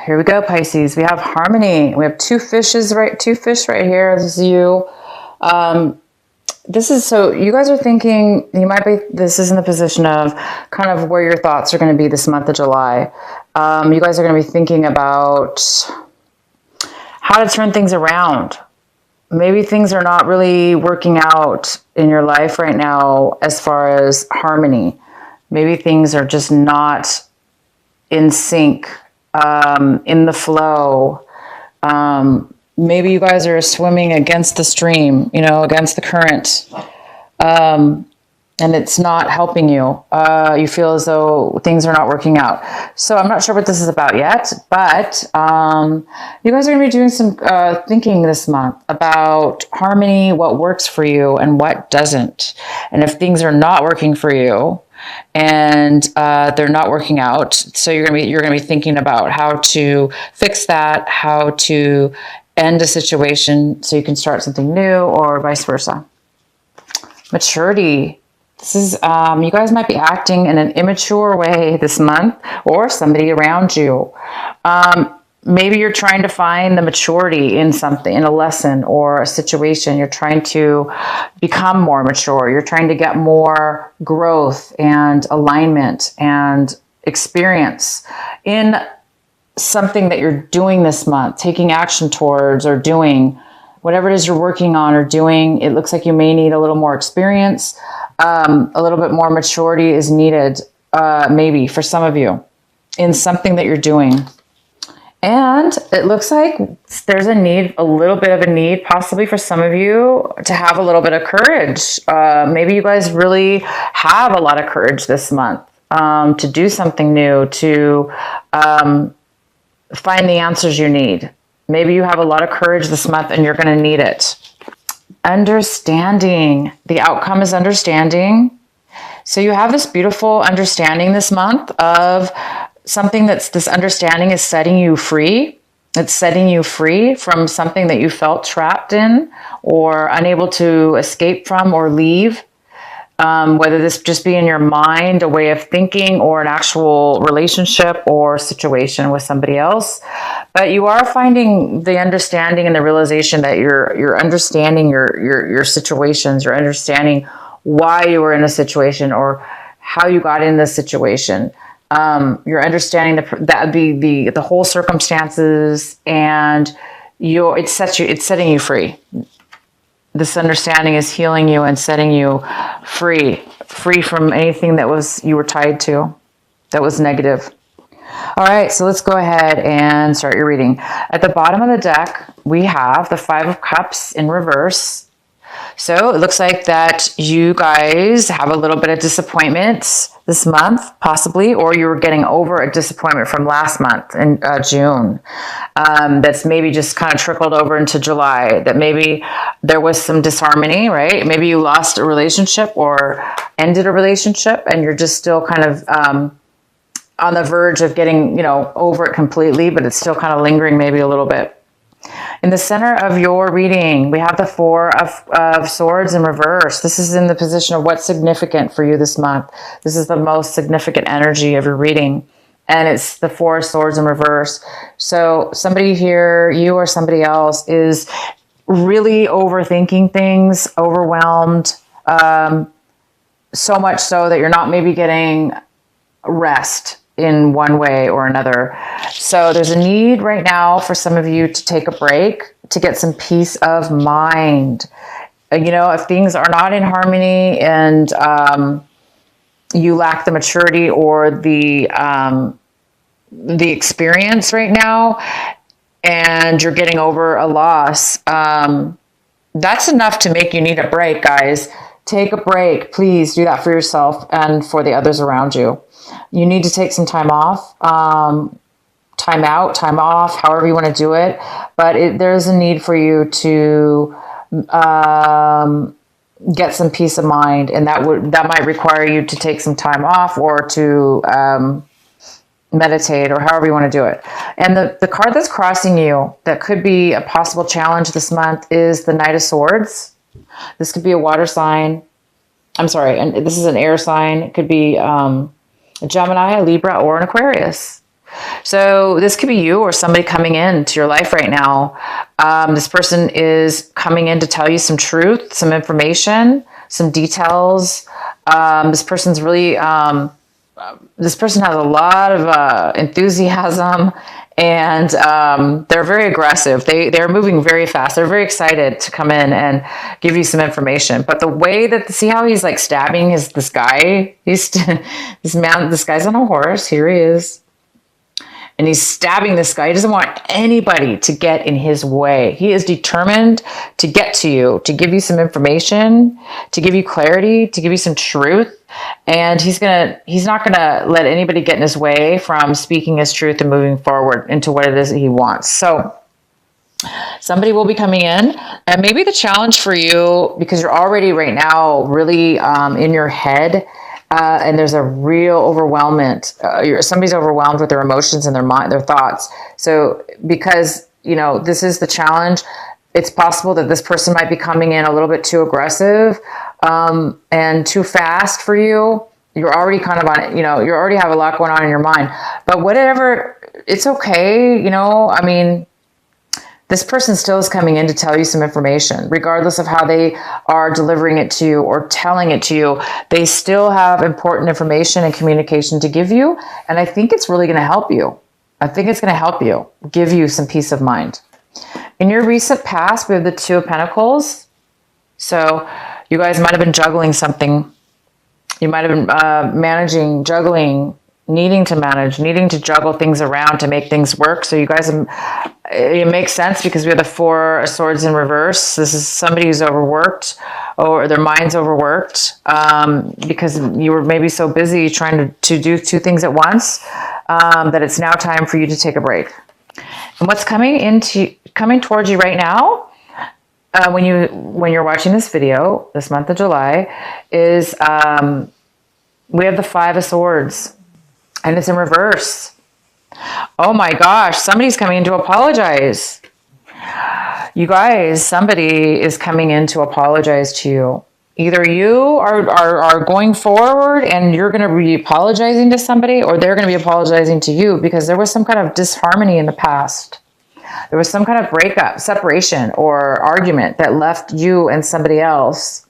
Here we go, Pisces. We have harmony. We have two fish right here. This is you. This is, so you guys are thinking, this is in the position of kind of where your thoughts are going to be this month of July. You guys are going to be thinking about how to turn things around. Maybe things are not really working out in your life right now as far as harmony. Maybe things are just not in sync, in the flow. Maybe you guys are swimming against the stream, against the current, and it's not helping you. You feel as though things are not working out. So I'm not sure what this is about yet, but you guys are going to be doing some thinking this month about harmony, what works for you and what doesn't. And if things are not working for you, and they're not working out, so you're gonna be thinking about how to fix that, how to end a situation so you can start something new, or vice versa. Maturity. This is you guys might be acting in an immature way this month, or somebody around you. Maybe you're trying to find the maturity in something, in a lesson or a situation. You're trying to become more mature. You're trying to get more growth and alignment and experience in something that you're doing this month, taking action towards, or doing whatever it is you're working on or doing. It looks like you may need a little more experience. A little bit more maturity is needed, maybe for some of you, in something that you're doing. And it looks like there's a little bit of a need, possibly for some of you, to have a little bit of courage. Maybe you guys really have a lot of courage this month to do something new, to find the answers you need. Maybe you have a lot of courage this month and you're going to need it. Understanding. The outcome is understanding. So you have this beautiful understanding this month of something this understanding is setting you free. It's setting you free from something that you felt trapped in or unable to escape from or leave. Whether this just be in your mind, a way of thinking, or an actual relationship or situation with somebody else. But you are finding the understanding and the realization that you're understanding your situations. You're understanding why you were in a situation or how you got in this situation. You're understanding the whole circumstances, and it's setting you free. This understanding is healing you and setting you free from anything that you were tied to, that was negative. All right, so let's go ahead and start your reading. At the bottom of the deck, we have the Five of Cups in reverse. So it looks like that you guys have a little bit of disappointment this month, possibly, or you were getting over a disappointment from last month in June. That's maybe just kind of trickled over into July, that maybe there was some disharmony, right? Maybe you lost a relationship or ended a relationship and you're just still kind of on the verge of getting, over it completely, but it's still kind of lingering maybe a little bit. In the center of your reading, we have the Four of Swords in reverse. This is in the position of what's significant for you this month. This is the most significant energy of your reading. And it's the Four of Swords in reverse. So somebody here, you or somebody else, is really overthinking things, overwhelmed, so much so that you're not maybe getting rest in one way or another. So there's a need right now for some of you to take a break, to get some peace of mind. If things are not in harmony and you lack the maturity or the experience right now, and you're getting over a loss, that's enough to make you need a break, guys. Take a break. Please do that for yourself and for the others around you. You need to take some time off, time out, time off, however you want to do it. But there's a need for you to get some peace of mind, and that might require you to take some time off or to meditate, or however you want to do it. And the card that's crossing you that could be a possible challenge this month is the Knight of Swords. This could be a water sign. I'm sorry, and this is an air sign. It could be a Gemini, a Libra, or an Aquarius. So this could be you or somebody coming into your life right now. This person is coming in to tell you some truth, some information, some details. This person's really, this person has a lot of enthusiasm, and they're very aggressive. They're moving very fast. They're very excited to come in and give you some information. But the way that, see how he's like stabbing this guy? This guy's on a horse. Here he is. And he's stabbing this guy. He doesn't want anybody to get in his way. He is determined to get to you, to give you some information, to give you clarity, to give you some truth. And he's not gonna let anybody get in his way from speaking his truth and moving forward into what it is that he wants. So somebody will be coming in, and maybe the challenge for you, because you're already right now really in your head, and there's a real overwhelmment. Somebody's overwhelmed with their emotions and their mind, their thoughts. So because, this is the challenge, it's possible that this person might be coming in a little bit too aggressive and too fast for you. You're already kind of on it, you already have a lot going on in your mind. But whatever, it's okay, this person still is coming in to tell you some information, regardless of how they are delivering it to you or telling it to you. They still have important information and communication to give you. And I think it's really going to help you. I think it's going to help you, give you some peace of mind. In your recent past, we have the Two of Pentacles. So you guys might have been juggling something. You might have been juggling, needing to juggle things around to make things work. So you guys, it makes sense because we have the Four of Swords in reverse. This is somebody who's overworked, or their mind's overworked, because you were maybe so busy trying to do two things at once, that it's now time for you to take a break. And what's coming towards you right now, when you're watching this video this month of July, is we have the Five of Swords. And it's in reverse. Oh my gosh, somebody's coming in to apologize. You guys, somebody is coming in to apologize to you. Either you are going forward and you're going to be apologizing to somebody, or they're going to be apologizing to you because there was some kind of disharmony in the past. There was some kind of breakup, separation, or argument that left you and somebody else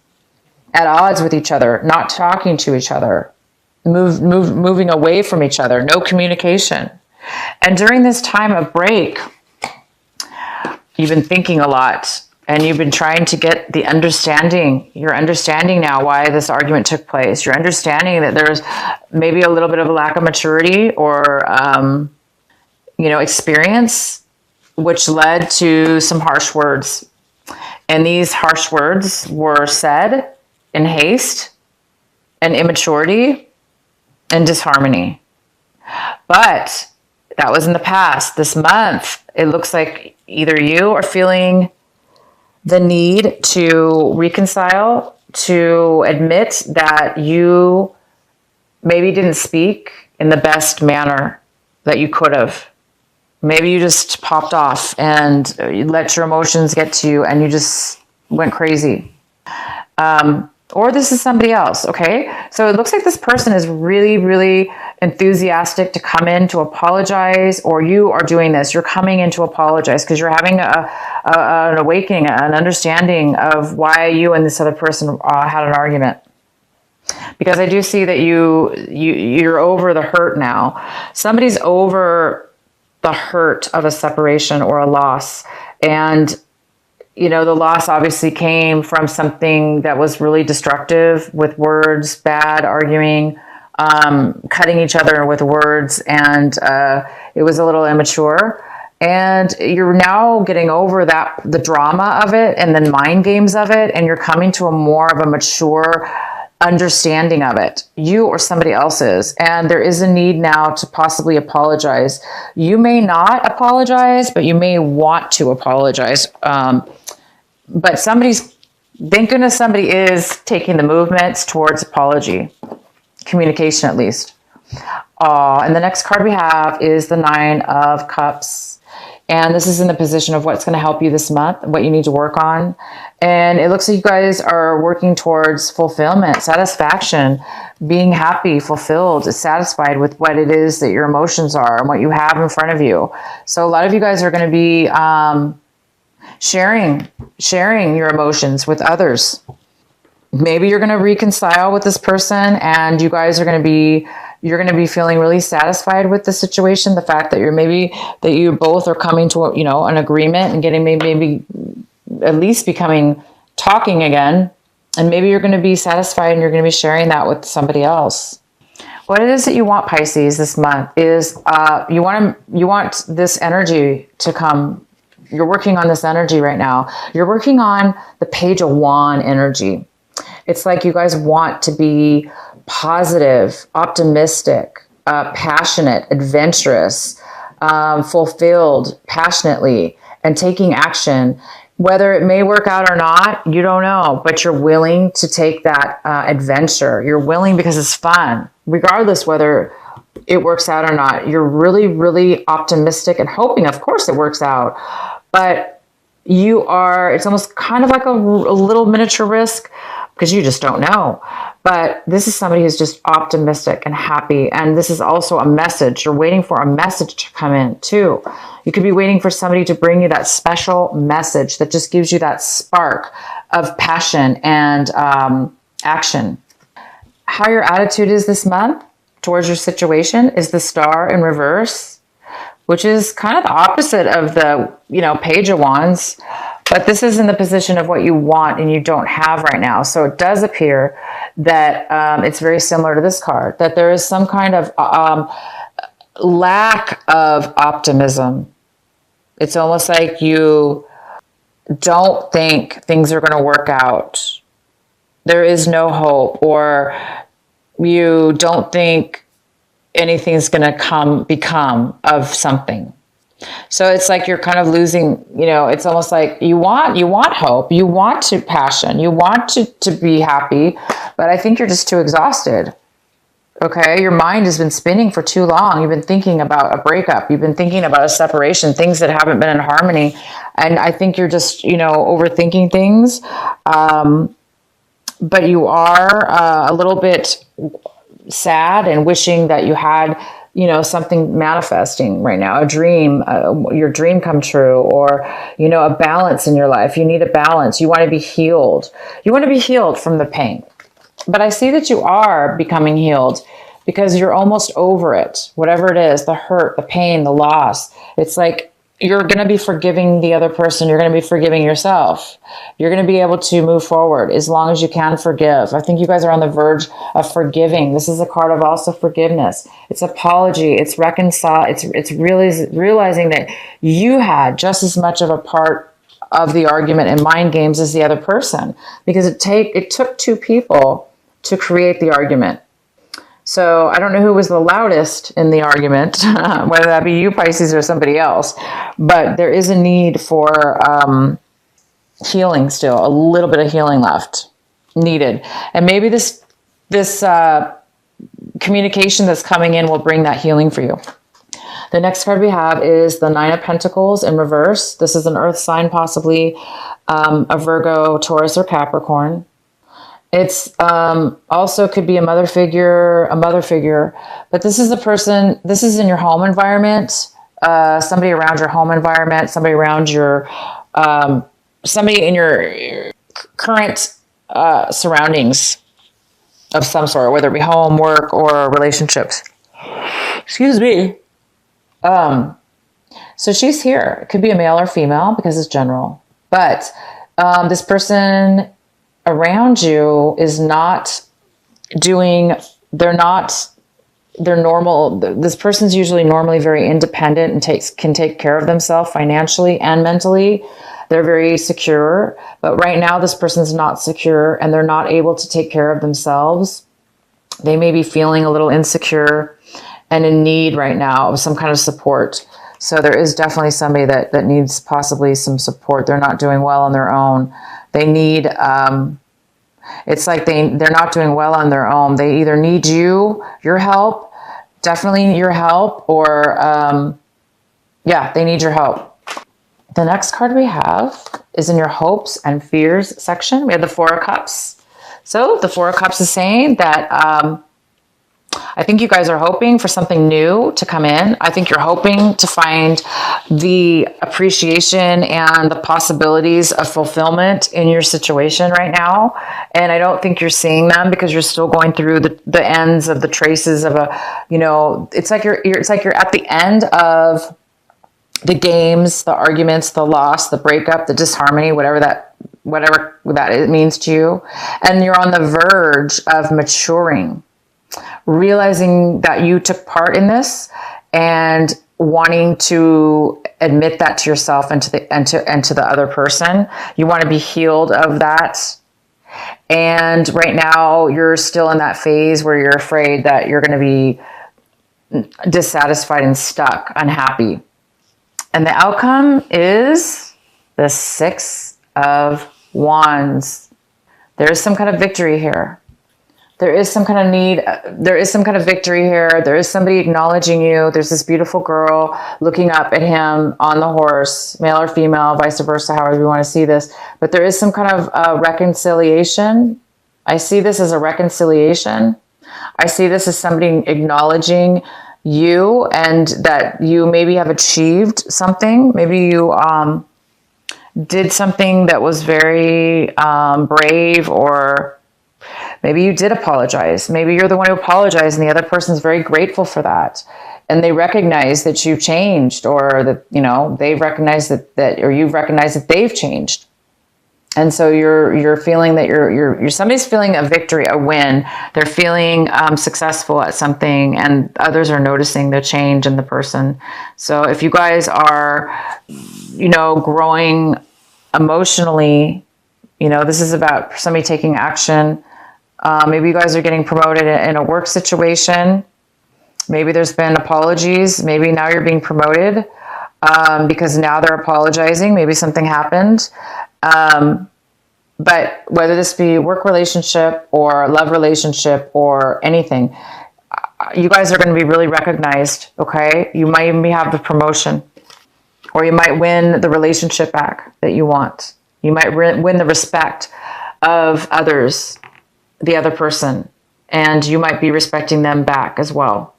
at odds with each other, not talking to each other. Moving away from each other, no communication. And during this time of break, you've been thinking a lot, and you've been trying to get the understanding. You're understanding now why this argument took place. You're understanding that there's maybe a little bit of a lack of maturity or, experience, which led to some harsh words. And these harsh words were said in haste and immaturity and disharmony. But that was in the past. This month, it looks like either you are feeling the need to reconcile, to admit that you maybe didn't speak in the best manner that you could have. Maybe you just popped off and you let your emotions get to you and you just went crazy. Or this is somebody else, okay? So it looks like this person is really, really enthusiastic to come in to apologize, or you are doing this. You're coming in to apologize because you're having an awakening, an understanding of why you and this other person had an argument. Because I do see that you're over the hurt now. Somebody's over the hurt of a separation or a loss. And the loss obviously came from something that was really destructive with words, bad arguing, cutting each other with words, and it was a little immature. And you're now getting over the drama of it and the mind games of it, and you're coming to a more of a mature understanding of it, you or somebody else's. And there is a need now to possibly apologize. You may not apologize, but you may want to apologize. But thank goodness somebody is taking the movements towards apology, communication at least. And the next card we have is the Nine of Cups. And this is in the position of what's going to help you this month, what you need to work on. And it looks like you guys are working towards fulfillment, satisfaction being happy, fulfilled, satisfied with what it is that your emotions are and what you have in front of you. So a lot of you guys are going to be sharing your emotions with others. Maybe you're going to reconcile with this person, and you guys are going to be, you're going to be feeling really satisfied with the situation. The fact that that you both are coming to, an agreement and getting maybe at least talking again. And maybe you're going to be satisfied and you're going to be sharing that with somebody else. What it is that you want, Pisces, this month is you want this energy to come. You're working on this energy right now. You're working on the Page of Wand energy. It's like you guys want to be positive, optimistic, passionate, adventurous, fulfilled passionately, and taking action. Whether it may work out or not, you don't know, but you're willing to take that adventure. You're willing because it's fun, regardless whether it works out or not. You're really, really optimistic and hoping, of course, it works out. But it's almost kind of like a little miniature risk because you just don't know. But this is somebody who's just optimistic and happy. And this is also a message. You're waiting for a message to come in too. You could be waiting for somebody to bring you that special message that just gives you that spark of passion and action. How your attitude is this month towards your situation is the Star in reverse, which is kind of the opposite of the, Page of Wands. But this is in the position of what you want and you don't have right now. So it does appear that it's very similar to this card, that there is some kind of lack of optimism. It's almost like you don't think things are going to work out. There is no hope, or you don't think anything's going to become of something. So it's like you're kind of losing, it's almost like you want hope, you want to passion, you want to be happy, but I think you're just too exhausted. Okay. Your mind has been spinning for too long. You've been thinking about a breakup. You've been thinking about a separation, things that haven't been in harmony. And I think you're just, overthinking things. But you are a little bit sad and wishing that you had, something manifesting right now, a dream, your dream come true, or, a balance in your life. You need a balance. You want to be healed. You want to be healed from the pain. But I see that you are becoming healed because you're almost over it. Whatever it is, the hurt, the pain, the loss. It's like you're going to be forgiving the other person. You're going to be forgiving yourself. You're going to be able to move forward as long as you can forgive. I think you guys are on the verge of forgiving. This is a card of also forgiveness. It's apology. It's reconcile. It's really realizing that you had just as much of a part of the argument and mind games as the other person, because it took two people to create the argument. So I don't know who was the loudest in the argument, whether that be you, Pisces, or somebody else, but there is a need for healing still, a little bit of healing left needed. And maybe this communication that's coming in will bring that healing for you. The next card we have is the Nine of Pentacles in reverse. This is an earth sign, possibly a Virgo, Taurus, or Capricorn. It's also could be a mother figure, but this is the person, this is in your home environment, somebody around your home environment, somebody around your, somebody in your current surroundings of some sort, whether it be home, work, or relationships. Excuse me. So she's here. It could be a male or female because it's general, but this person around you is not doing, they're normal. This person's usually normally very independent and can take care of themselves financially and mentally. They're very secure, but right now this person's not secure and they're not able to take care of themselves. They may be feeling a little insecure and in need right now of some kind of support. So there is definitely somebody that needs possibly some support. They're not doing well on their own. They need, it's like they're not doing well on their own. They either need your help, definitely your help, or they need your help. The next card we have is in your hopes and fears section. We have the Four of Cups. So the Four of Cups is saying that I think you guys are hoping for something new to come in. I think you're hoping to find the appreciation and the possibilities of fulfillment in your situation right now. And I don't think you're seeing them because you're still going through the ends of the traces of a, it's like it's like you're at the end of the games, the arguments, the loss, the breakup, the disharmony, whatever that it means to you. And you're on the verge of maturing, realizing that you took part in this and wanting to admit that to yourself and to the other person. You want to be healed of that. And right now you're still in that phase where you're afraid that you're going to be dissatisfied and stuck, unhappy. And the outcome is the 6 of Wands. There is some kind of victory here. There is some kind of need. There is some kind of victory here. There is somebody acknowledging you. There's this beautiful girl looking up at him on the horse, male or female, vice versa, however you want to see this. But there is some kind of reconciliation. I see this as a reconciliation. I see this as somebody acknowledging you and that you maybe have achieved something. Maybe you did something that was very brave, or maybe you did apologize. Maybe you're the one who apologized and the other person's very grateful for that. And they recognize that you've changed, or that, they've recognized that or you've recognized that they've changed. And so you're feeling that you're somebody's feeling a victory, a win. They're feeling successful at something, and others are noticing the change in the person. So if you guys are, growing emotionally, this is about somebody taking action. Maybe you guys are getting promoted in a work situation. Maybe there's been apologies. Maybe now you're being promoted because now they're apologizing. Maybe something happened. But whether this be a work relationship or love relationship or anything, you guys are going to be really recognized. Okay. You might even have the promotion, or you might win the relationship back that you want. You might win the respect of others, the other person, and you might be respecting them back as well.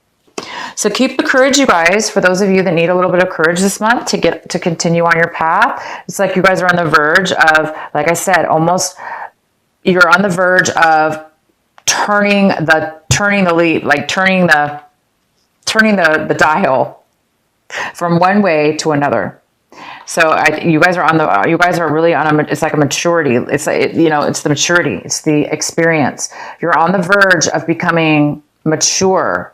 So keep the courage, you guys. For those of you that need a little bit of courage this month to continue on your path, it's like you guys are on the verge of, like I said, you're on the verge of turning the leap, like turning the dial from one way to another. So you guys are really on it's like a maturity. It's it's the maturity. It's the experience. You're on the verge of becoming mature,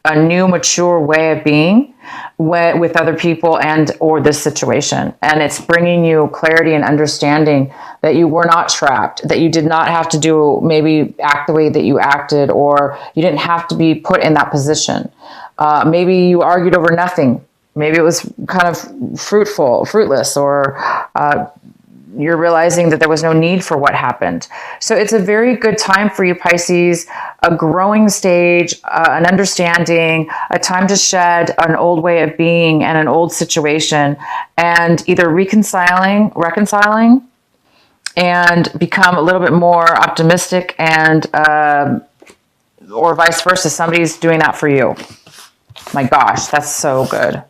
a new mature way of being with other people or this situation. And it's bringing you clarity and understanding that you were not trapped, that you did not have to act the way that you acted, or you didn't have to be put in that position. Maybe you argued over nothing. Maybe it was kind of fruitless, or you're realizing that there was no need for what happened. So it's a very good time for you, Pisces, a growing stage, an understanding, a time to shed an old way of being and an old situation, and either reconciling, and become a little bit more optimistic, and or vice versa. Somebody's doing that for you. My gosh, that's so good.